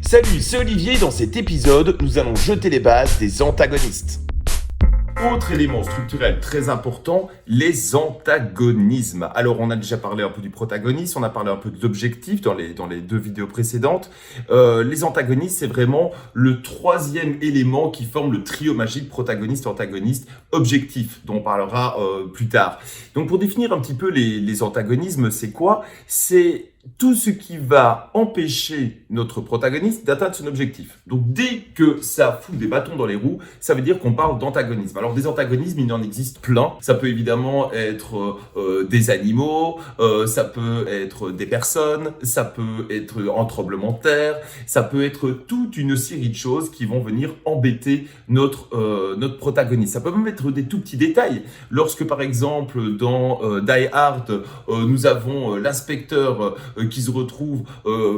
Salut, c'est Olivier. Dans cet épisode, nous allons jeter les bases des antagonistes. Autre élément structurel très important, les antagonismes. Alors, on a déjà parlé un peu du protagoniste, on a parlé un peu de l'objectif dans les deux vidéos précédentes. Les antagonistes, c'est vraiment le troisième élément qui forme le trio magique protagoniste-antagoniste-objectif, dont on parlera plus tard. Donc, pour définir un petit peu les antagonismes, c'est quoi ? C'est tout ce qui va empêcher notre protagoniste d'atteindre son objectif. Donc, dès que ça fout des bâtons dans les roues, ça veut dire qu'on parle d'antagonisme. Alors, des antagonismes, il en existe plein. Ça peut évidemment être des animaux, ça peut être des personnes, ça peut être un tremblement de terre, ça peut être toute une série de choses qui vont venir embêter notre protagoniste. Ça peut même être des tout petits détails. Lorsque, par exemple, dans Die Hard, nous avons l'inspecteur qui se retrouve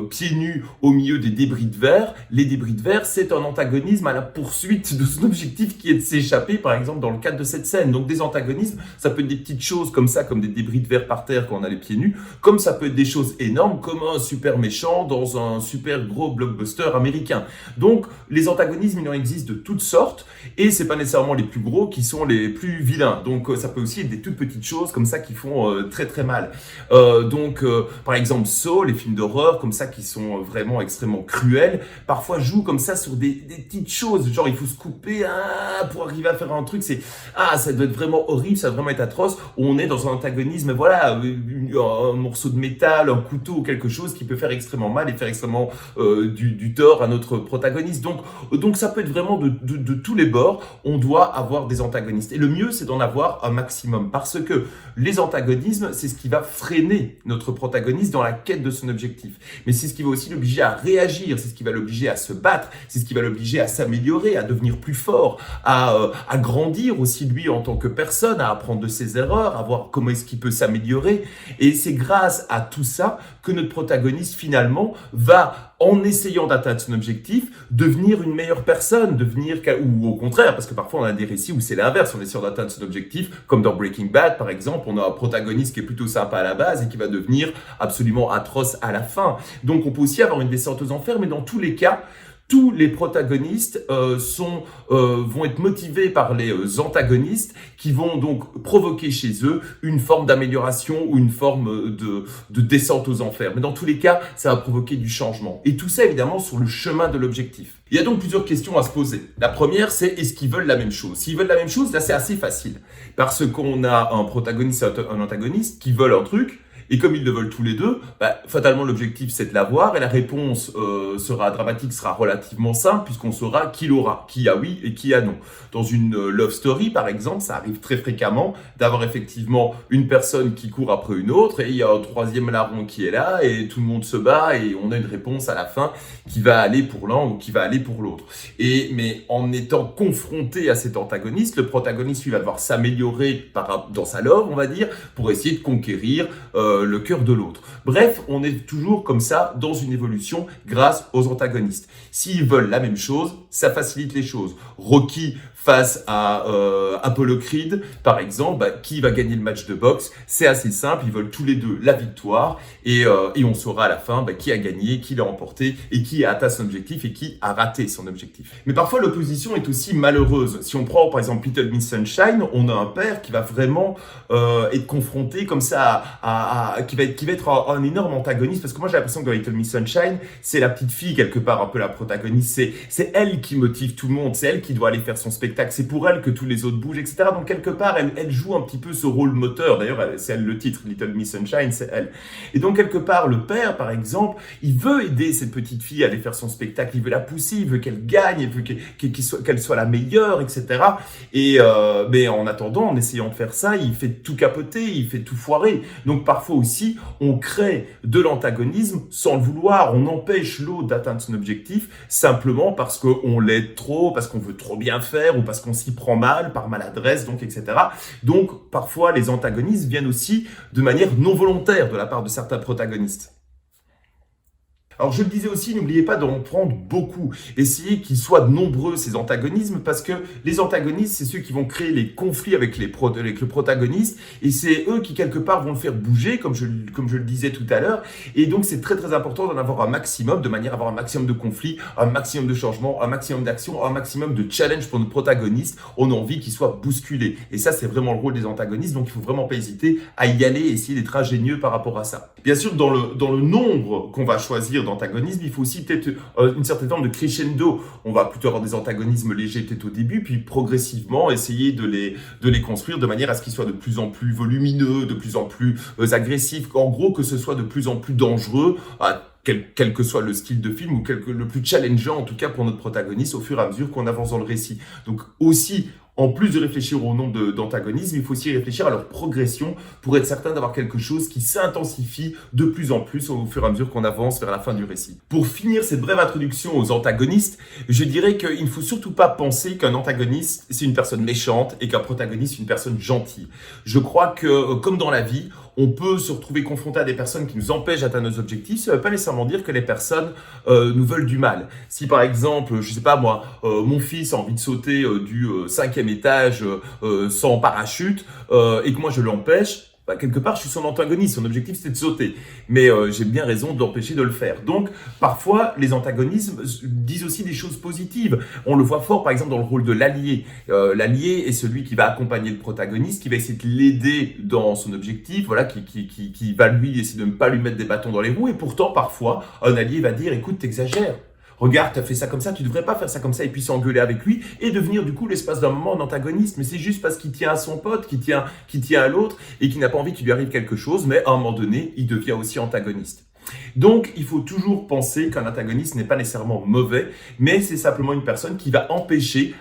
pieds nus au milieu des débris de verre. Les débris de verre, c'est un antagonisme à la poursuite de son objectif qui est de s'échapper, par exemple, dans le cadre de cette scène. Donc des antagonismes, ça peut être des petites choses comme ça, comme des débris de verre par terre quand on a les pieds nus, comme ça peut être des choses énormes, comme un super méchant dans un super gros blockbuster américain. Donc les antagonismes, il en existe de toutes sortes, et c'est pas nécessairement les plus gros qui sont les plus vilains. Donc ça peut aussi être des toutes petites choses comme ça qui font très très mal. Par exemple, Saw, les films d'horreur comme ça qui sont vraiment extrêmement cruels, parfois jouent comme ça sur des petites choses, genre il faut se couper pour arriver à faire un truc, ça doit être vraiment horrible, ça doit vraiment être atroce, où on est dans un antagonisme, voilà, un morceau de métal, un couteau ou quelque chose qui peut faire extrêmement mal et faire extrêmement du tort à notre protagoniste. Donc ça peut être vraiment de tous les bords, on doit avoir des antagonistes. Et le mieux, c'est d'en avoir un maximum, parce que les antagonismes, c'est ce qui va freiner notre protagoniste dans la quête de son objectif. Mais c'est ce qui va aussi l'obliger à réagir, c'est ce qui va l'obliger à se battre, c'est ce qui va l'obliger à s'améliorer, à devenir plus fort, à grandir aussi lui en tant que personne, à apprendre de ses erreurs, à voir comment est-ce qu'il peut s'améliorer. Et c'est grâce à tout ça que notre protagoniste finalement va, en essayant d'atteindre son objectif, devenir une meilleure personne, ou au contraire, parce que parfois on a des récits où c'est l'inverse, en essayant d'atteindre son objectif, comme dans Breaking Bad par exemple, on a un protagoniste qui est plutôt sympa à la base et qui va devenir absolument atroce à la fin. Donc on peut aussi avoir une descente aux enfers, mais dans tous les cas, tous les protagonistes vont être motivés par les antagonistes qui vont donc provoquer chez eux une forme d'amélioration ou une forme de descente aux enfers. Mais dans tous les cas, ça va provoquer du changement. Et tout ça, évidemment, sur le chemin de l'objectif. Il y a donc plusieurs questions à se poser. La première, c'est est-ce qu'ils veulent la même chose ? S'ils veulent la même chose, là, c'est assez facile. Parce qu'on a un protagoniste et un antagoniste qui veulent un truc, et comme ils le veulent tous les deux, fatalement l'objectif c'est de l'avoir et la réponse sera dramatique, sera relativement simple puisqu'on saura qui l'aura, qui a oui et qui a non. Dans une love story par exemple, ça arrive très fréquemment d'avoir effectivement une personne qui court après une autre et il y a un troisième larron qui est là et tout le monde se bat et on a une réponse à la fin qui va aller pour l'un ou qui va aller pour l'autre. Mais en étant confronté à cet antagoniste, le protagoniste lui va devoir s'améliorer dans sa love, on va dire, pour essayer de conquérir le cœur de l'autre. Bref, on est toujours comme ça dans une évolution grâce aux antagonistes. S'ils veulent la même chose, ça facilite les choses. Rocky face à Apollo Creed, par exemple, qui va gagner le match de boxe ? C'est assez simple, ils veulent tous les deux la victoire et on saura à la fin qui a gagné, qui l'a emporté et qui a atteint son objectif et qui a raté son objectif. Mais parfois l'opposition est aussi malheureuse. Si on prend par exemple Little Miss Sunshine, on a un père qui va vraiment être confronté comme ça qui va être un énorme antagoniste, parce que moi j'ai l'impression que dans Little Miss Sunshine, c'est la petite fille quelque part un peu la protagoniste, c'est elle qui motive tout le monde, c'est elle qui doit aller faire son spectacle, c'est pour elle que tous les autres bougent, etc. Donc quelque part, elle joue un petit peu ce rôle moteur, d'ailleurs c'est elle le titre, Little Miss Sunshine, c'est elle. Et donc quelque part, le père par exemple, il veut aider cette petite fille à aller faire son spectacle, il veut la pousser, il veut qu'elle gagne, il veut qu'elle soit la meilleure, etc. Mais en attendant, en essayant de faire ça, il fait tout capoter, il fait tout foirer. Donc parfois aussi, on crée de l'antagonisme sans le vouloir, on empêche l'autre d'atteindre son objectif simplement parce qu'on l'aide trop, parce qu'on veut trop bien faire ou parce qu'on s'y prend mal, par maladresse, donc etc. Donc parfois les antagonistes viennent aussi de manière non volontaire de la part de certains protagonistes. Alors je le disais aussi, n'oubliez pas d'en prendre beaucoup. Essayez qu'ils soient nombreux ces antagonismes parce que les antagonistes, c'est ceux qui vont créer les conflits avec le protagoniste et c'est eux qui quelque part vont le faire bouger comme je le disais tout à l'heure. Et donc c'est très très important d'en avoir un maximum de manière à avoir un maximum de conflits, un maximum de changements, un maximum d'actions, un maximum de challenge pour notre protagoniste. On a envie qu'il soit bousculé. Et ça c'est vraiment le rôle des antagonistes. Donc il faut vraiment pas hésiter à y aller et essayer d'être ingénieux par rapport à ça. Bien sûr, dans le nombre qu'on va choisir d'antagonismes, il faut aussi peut-être une certaine forme de crescendo. On va plutôt avoir des antagonismes légers peut-être au début, puis progressivement essayer de les construire de manière à ce qu'ils soient de plus en plus volumineux, de plus en plus agressifs, en gros que ce soit de plus en plus dangereux, quel que soit le style de film ou le plus challengeant en tout cas pour notre protagoniste au fur et à mesure qu'on avance dans le récit. Donc aussi, en plus de réfléchir au nombre d'antagonismes, il faut aussi réfléchir à leur progression pour être certain d'avoir quelque chose qui s'intensifie de plus en plus au fur et à mesure qu'on avance vers la fin du récit. Pour finir cette brève introduction aux antagonistes, je dirais qu'il ne faut surtout pas penser qu'un antagoniste, c'est une personne méchante et qu'un protagoniste, une personne gentille. Je crois que, comme dans la vie, on peut se retrouver confronté à des personnes qui nous empêchent d'atteindre nos objectifs. Ça ne veut pas nécessairement dire que les personnes nous veulent du mal. Si par exemple, je sais pas moi, mon fils a envie de sauter du 5e étage sans parachute et que moi je l'empêche, quelque part, je suis son antagoniste. Son objectif, c'est de sauter. Mais j'ai bien raison de l'empêcher de le faire. Donc, parfois, les antagonismes disent aussi des choses positives. On le voit fort, par exemple, dans le rôle de l'allié. L'allié est celui qui va accompagner le protagoniste, qui va essayer de l'aider dans son objectif, voilà, qui va lui essayer de ne pas lui mettre des bâtons dans les roues. Et pourtant, parfois, un allié va dire, écoute, t'exagères. Regarde, t'as fait ça comme ça, tu devrais pas faire ça comme ça, et puis s'engueuler avec lui, et devenir du coup l'espace d'un moment un antagoniste. Mais c'est juste parce qu'il tient à son pote, qui tient à l'autre, et qui n'a pas envie qu'il lui arrive quelque chose, mais à un moment donné, il devient aussi antagoniste. Donc, il faut toujours penser qu'un antagoniste n'est pas nécessairement mauvais, mais c'est simplement une personne qui va empêcher,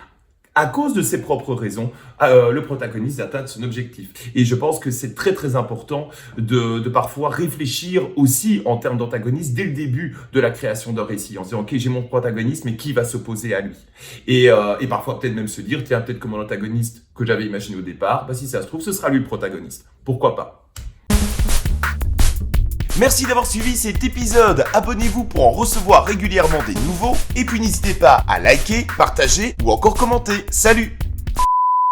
à cause de ses propres raisons, le protagoniste d'atteindre son objectif. Et je pense que c'est très très important de parfois réfléchir aussi en termes d'antagoniste dès le début de la création d'un récit, en se disant ok, j'ai mon protagoniste, mais qui va s'opposer à lui? Et parfois peut-être même se dire tiens, peut-être que mon antagoniste que j'avais imaginé au départ, si ça se trouve, ce sera lui le protagoniste. Pourquoi pas? Merci d'avoir suivi cet épisode. Abonnez-vous pour en recevoir régulièrement des nouveaux. Et puis n'hésitez pas à liker, partager ou encore commenter. Salut!